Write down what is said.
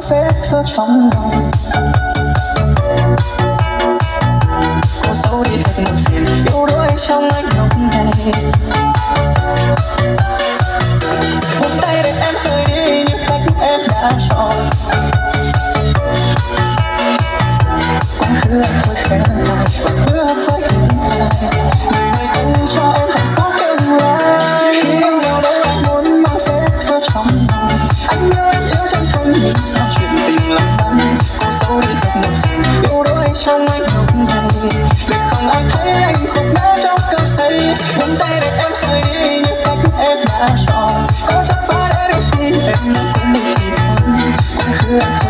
vết sâu trong lòng. Cô xấu đi hết muộn phiền yếu đuối trong anh lúc này. Buông tay để em rời đi như cách em đã chọn. Quá khứ anh thôi khẽ lại và hứa với tương lai. Người này không cho em hạnh phúc tương lai. Khi yêu nhau đâu anh muốn mang vết thương trong lòng. Anh nhớ em yêu chân thân nhưng sao chuyện tình lắm lắm. Cô xấu đi hết muộn phiền yếu đuối trong anh lúc này. Để không ai thấy anh phục ngã trong cơn say. Buông tay để em rời đi như cách em đã chọn. Có chắc phải để được gì em cũng đi thì thôi. Quá khứ anh